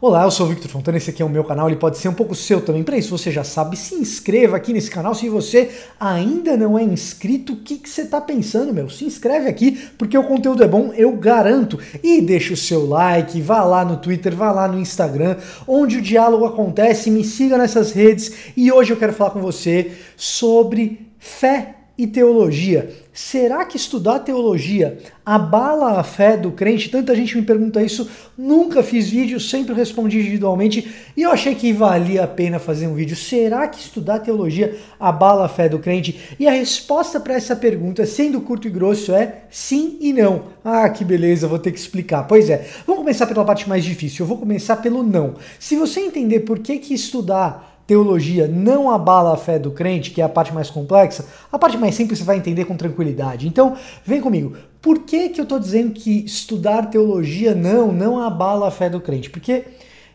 Olá, eu sou o Victor Fontana, esse aqui é o meu canal, ele pode ser um pouco seu também. Para isso você já sabe, se inscreva aqui nesse canal. Se você ainda não é inscrito, o que você está pensando, meu? Se inscreve aqui, porque o conteúdo é bom, eu garanto. E deixa o seu like, vá lá no Twitter, vá lá no Instagram, onde o diálogo acontece, me siga nessas redes. E hoje eu quero falar com você sobre fé e teologia. Será que estudar teologia abala a fé do crente? Tanta gente me pergunta isso, nunca fiz vídeo, sempre respondi individualmente e eu achei que valia a pena fazer um vídeo. Será que estudar teologia abala a fé do crente? E a resposta para essa pergunta, sendo curto e grosso, é sim e não. Ah, que beleza, vou ter que explicar. Pois é, vamos começar pela parte mais difícil, eu vou começar pelo não. Se você entender por que estudar teologia não abala a fé do crente, que é a parte mais complexa, a parte mais simples você vai entender com tranquilidade. Então, vem comigo. Por que eu estou dizendo que estudar teologia não abala a fé do crente? Porque,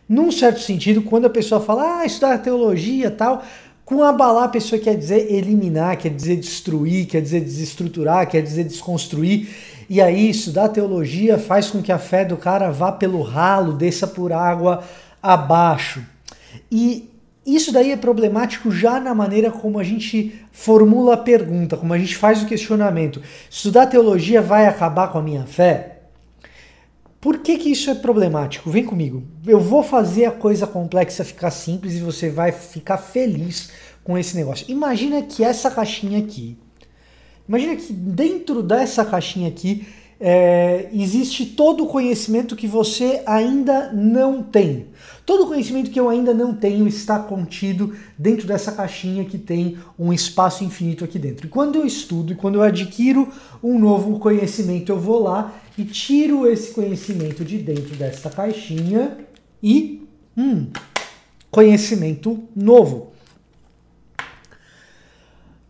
num certo sentido, quando a pessoa fala, estudar teologia e tal, com abalar a pessoa quer dizer eliminar, quer dizer destruir, quer dizer desestruturar, quer dizer desconstruir. E aí, estudar teologia faz com que a fé do cara vá pelo ralo, desça por água abaixo. E isso daí é problemático já na maneira como a gente formula a pergunta, como a gente faz o questionamento. Estudar teologia vai acabar com a minha fé? Por que isso é problemático? Vem comigo. Eu vou fazer a coisa complexa ficar simples e você vai ficar feliz com esse negócio. Imagina que essa caixinha aqui, imagina que dentro dessa caixinha aqui existe todo o conhecimento que você ainda não tem. Todo o conhecimento que eu ainda não tenho está contido dentro dessa caixinha que tem um espaço infinito aqui dentro. E quando eu estudo e quando eu adquiro um novo conhecimento, eu vou lá e tiro esse conhecimento de dentro dessa caixinha e conhecimento novo. O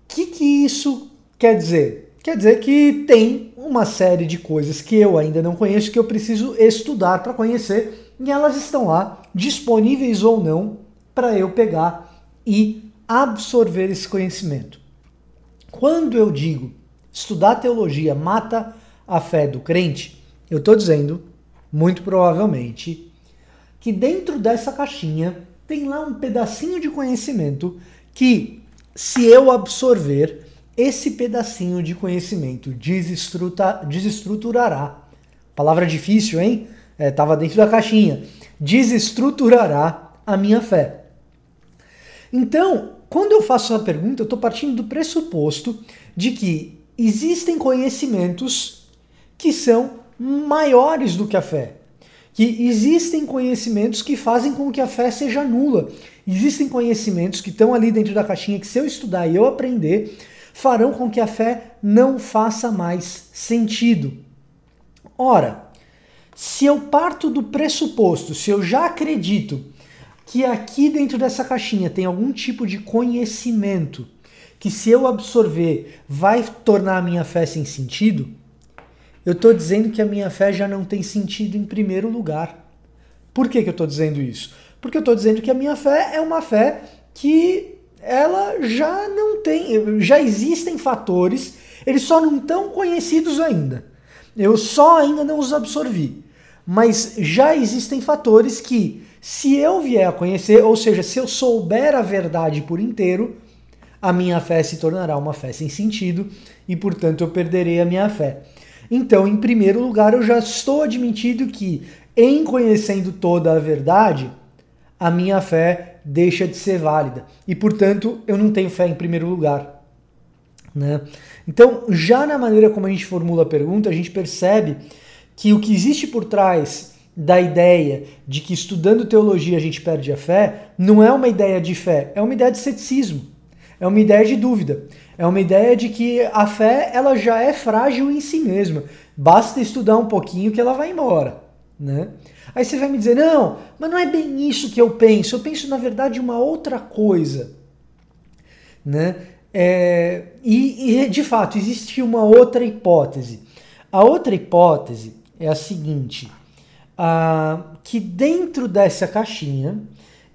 que isso quer dizer? Quer dizer que tem uma série de coisas que eu ainda não conheço, que eu preciso estudar para conhecer, e elas estão lá, disponíveis ou não, para eu pegar e absorver esse conhecimento. Quando eu digo estudar teologia mata a fé do crente, eu estou dizendo, muito provavelmente, que dentro dessa caixinha tem lá um pedacinho de conhecimento que, se eu absorver, esse pedacinho de conhecimento desestruturará. Palavra difícil, hein? Estava dentro da caixinha. Desestruturará a minha fé. Então, quando eu faço essa pergunta, eu estou partindo do pressuposto de que existem conhecimentos que são maiores do que a fé. Que existem conhecimentos que fazem com que a fé seja nula. Existem conhecimentos que estão ali dentro da caixinha que, se eu estudar e eu aprender, farão com que a fé não faça mais sentido. Ora, se eu parto do pressuposto, se eu já acredito que aqui dentro dessa caixinha tem algum tipo de conhecimento que, se eu absorver, vai tornar a minha fé sem sentido, eu estou dizendo que a minha fé já não tem sentido em primeiro lugar. Por que eu estou dizendo isso? Porque eu estou dizendo que a minha fé é uma fé que ela já não tem, já existem fatores, eles só não estão conhecidos ainda. Eu só ainda não os absorvi. Mas já existem fatores que, se eu vier a conhecer, ou seja, se eu souber a verdade por inteiro, a minha fé se tornará uma fé sem sentido e, portanto, eu perderei a minha fé. Então, em primeiro lugar, eu já estou admitindo que, em conhecendo toda a verdade, a minha fé deixa de ser válida. E, portanto, eu não tenho fé em primeiro lugar. Né? Então, já na maneira como a gente formula a pergunta, a gente percebe que o que existe por trás da ideia de que estudando teologia a gente perde a fé, não é uma ideia de fé, é uma ideia de ceticismo. É uma ideia de dúvida. É uma ideia de que a fé ela já é frágil em si mesma. Basta estudar um pouquinho que ela vai embora. Né? Aí você vai me dizer, não, mas não é bem isso que eu penso na verdade uma outra coisa. Né? E de fato existe uma outra hipótese. A outra hipótese é a seguinte, que dentro dessa caixinha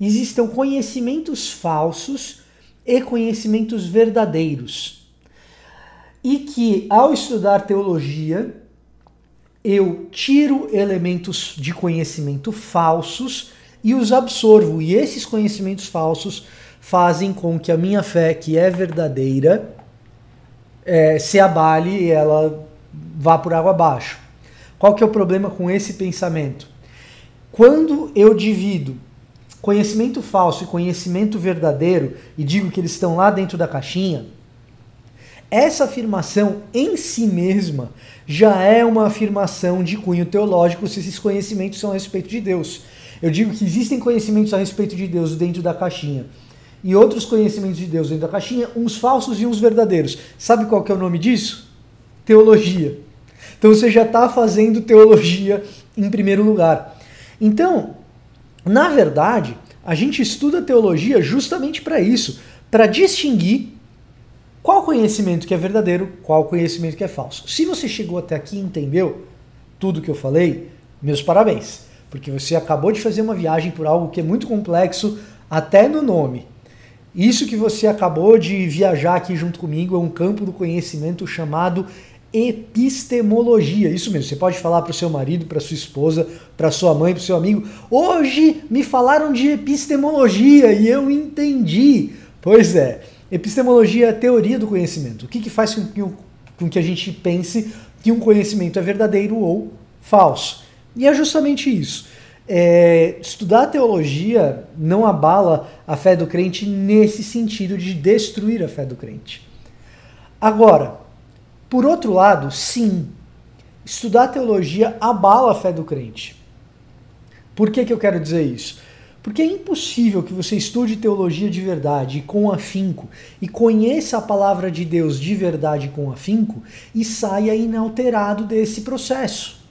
existam conhecimentos falsos e conhecimentos verdadeiros. E que ao estudar teologia, eu tiro elementos de conhecimento falsos e os absorvo. E esses conhecimentos falsos fazem com que a minha fé, que é verdadeira, se abale e ela vá por água abaixo. Qual que é o problema com esse pensamento? Quando eu divido conhecimento falso e conhecimento verdadeiro e digo que eles estão lá dentro da caixinha, essa afirmação em si mesma já é uma afirmação de cunho teológico se esses conhecimentos são a respeito de Deus. Eu digo que existem conhecimentos a respeito de Deus dentro da caixinha e outros conhecimentos de Deus dentro da caixinha, uns falsos e uns verdadeiros. Sabe qual que é o nome disso? Teologia. Então você já está fazendo teologia em primeiro lugar. Então, na verdade, a gente estuda teologia justamente para isso, para distinguir qual conhecimento que é verdadeiro, qual conhecimento que é falso. Se você chegou até aqui e entendeu tudo que eu falei, meus parabéns, porque você acabou de fazer uma viagem por algo que é muito complexo, até no nome. Isso que você acabou de viajar aqui junto comigo é um campo do conhecimento chamado epistemologia. Isso mesmo, você pode falar para o seu marido, para sua esposa, para sua mãe, para o seu amigo: hoje me falaram de epistemologia e eu entendi. Pois é, epistemologia é a teoria do conhecimento. O que faz com que a gente pense que um conhecimento é verdadeiro ou falso? E é justamente isso. Estudar teologia não abala a fé do crente nesse sentido de destruir a fé do crente. Agora, por outro lado, sim, estudar teologia abala a fé do crente. Por que eu quero dizer isso? Porque é impossível que você estude teologia de verdade, com afinco, e conheça a palavra de Deus de verdade com afinco, e saia inalterado desse processo.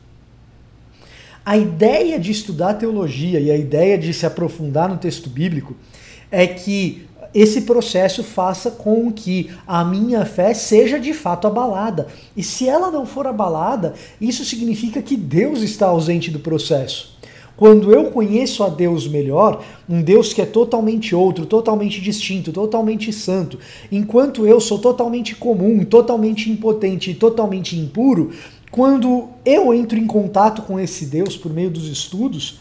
A ideia de estudar teologia e a ideia de se aprofundar no texto bíblico é que esse processo faça com que a minha fé seja de fato abalada. E se ela não for abalada, isso significa que Deus está ausente do processo. Quando eu conheço a Deus melhor, um Deus que é totalmente outro, totalmente distinto, totalmente santo, enquanto eu sou totalmente comum, totalmente impotente e totalmente impuro, quando eu entro em contato com esse Deus por meio dos estudos,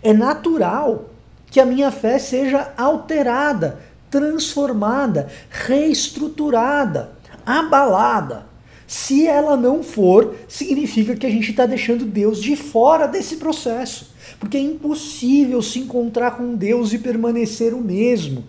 é natural que a minha fé seja alterada, transformada, reestruturada, abalada. Se ela não for, significa que a gente está deixando Deus de fora desse processo. Porque é impossível se encontrar com Deus e permanecer o mesmo.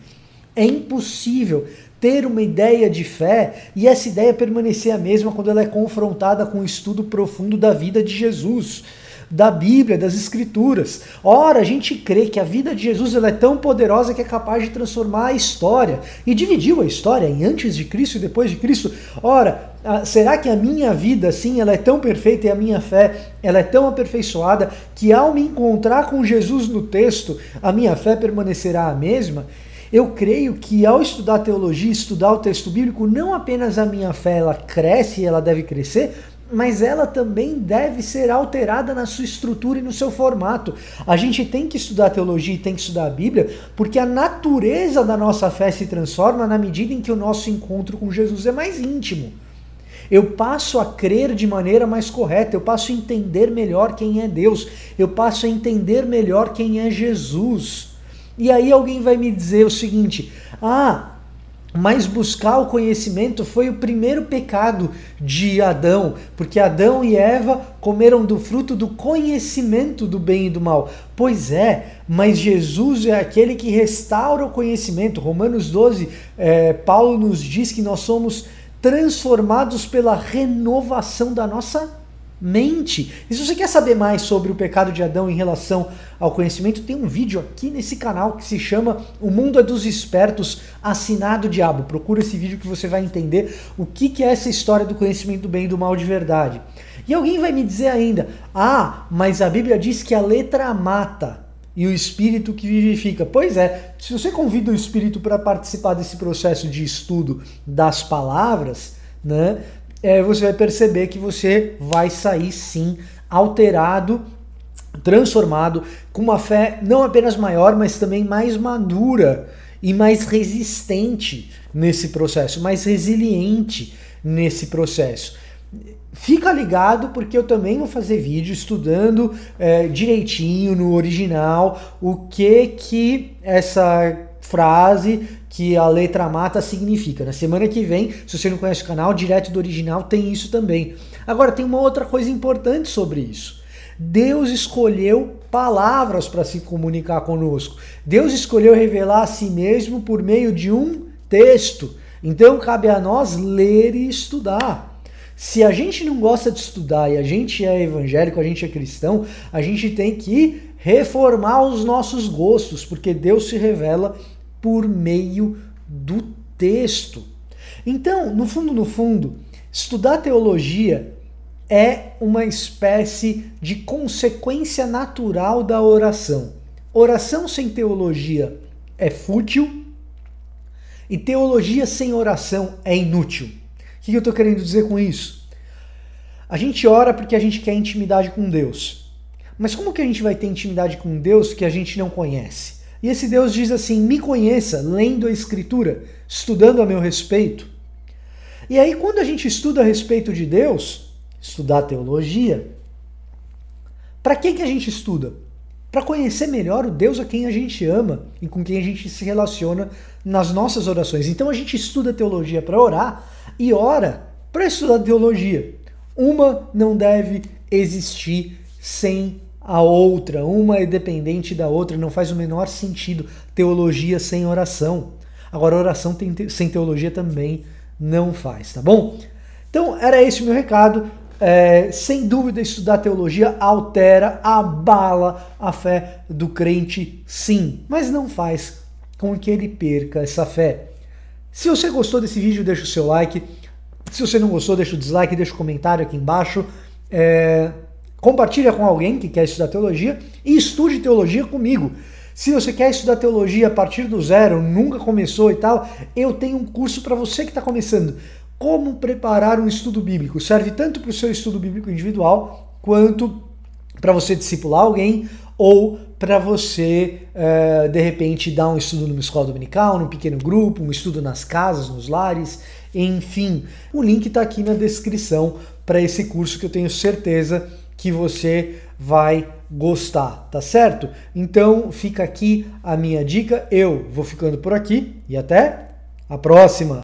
É impossível ter uma ideia de fé e essa ideia permanecer a mesma quando ela é confrontada com o estudo profundo da vida de Jesus, da Bíblia, das Escrituras. Ora, a gente crê que a vida de Jesus ela é tão poderosa que é capaz de transformar a história e dividiu a história em antes de Cristo e depois de Cristo. Ora, será que a minha vida, sim, ela é tão perfeita e a minha fé ela é tão aperfeiçoada que ao me encontrar com Jesus no texto, a minha fé permanecerá a mesma? Eu creio que ao estudar teologia, estudar o texto bíblico, não apenas a minha fé ela cresce e ela deve crescer, mas ela também deve ser alterada na sua estrutura e no seu formato. A gente tem que estudar teologia e tem que estudar a Bíblia, porque a natureza da nossa fé se transforma na medida em que o nosso encontro com Jesus é mais íntimo. Eu passo a crer de maneira mais correta, eu passo a entender melhor quem é Deus, eu passo a entender melhor quem é Jesus. E aí alguém vai me dizer o seguinte: mas buscar o conhecimento foi o primeiro pecado de Adão, porque Adão e Eva comeram do fruto do conhecimento do bem e do mal. Pois é, mas Jesus é aquele que restaura o conhecimento. Romanos 12, Paulo nos diz que nós somos transformados pela renovação da nossa mente. E se você quer saber mais sobre o pecado de Adão em relação ao conhecimento, tem um vídeo aqui nesse canal que se chama O Mundo é dos Espertos, assinado Diabo. Procura esse vídeo que você vai entender o que é essa história do conhecimento do bem e do mal de verdade. E alguém vai me dizer ainda: mas a Bíblia diz que a letra mata e o espírito que vivifica. Pois é, se você convida o espírito para participar desse processo de estudo das palavras, né, você vai perceber que você vai sair sim alterado, transformado, com uma fé não apenas maior, mas também mais madura e mais resistente nesse processo, mais resiliente nesse processo. fica ligado porque eu também vou fazer vídeo estudando direitinho no original o que essa frase que a letra mata significa. Na semana que vem, se você não conhece o canal, direto do original tem isso também. Agora, tem uma outra coisa importante sobre isso. Deus escolheu palavras para se comunicar conosco. Deus escolheu revelar a si mesmo por meio de um texto. Então, cabe a nós ler e estudar. Se a gente não gosta de estudar e a gente é evangélico, a gente é cristão, a gente tem que reformar os nossos gostos, porque Deus se revela por meio do texto. Então, no fundo, estudar teologia é uma espécie de consequência natural da oração. Oração sem teologia é fútil e teologia sem oração é inútil. O que eu estou querendo dizer com isso? A gente ora porque a gente quer intimidade com Deus. Mas como que a gente vai ter intimidade com Deus que a gente não conhece? E esse Deus diz assim, me conheça, lendo a Escritura, estudando a meu respeito. E aí quando a gente estuda a respeito de Deus, estudar teologia, para que a gente estuda? Para conhecer melhor o Deus a quem a gente ama e com quem a gente se relaciona nas nossas orações. Então a gente estuda teologia para orar e ora para estudar teologia. Uma não deve existir sem a outra, uma é dependente da outra, não faz o menor sentido teologia sem oração. Agora, oração sem teologia também não faz, tá bom? Então, era esse o meu recado. Sem dúvida, estudar teologia altera, abala a fé do crente, sim, mas não faz com que ele perca essa fé. Se você gostou desse vídeo, deixa o seu like. Se você não gostou, deixa o dislike, deixa o comentário aqui embaixo. Compartilha com alguém que quer estudar teologia e estude teologia comigo. Se você quer estudar teologia a partir do zero, nunca começou e tal, eu tenho um curso para você que está começando. Como preparar um estudo bíblico. Serve tanto para o seu estudo bíblico individual, quanto para você discipular alguém, ou para você, de repente, dar um estudo numa escola dominical, num pequeno grupo, um estudo nas casas, nos lares, enfim. O link está aqui na descrição para esse curso que eu tenho certeza que você vai gostar, tá certo? Então fica aqui a minha dica, eu vou ficando por aqui e até a próxima!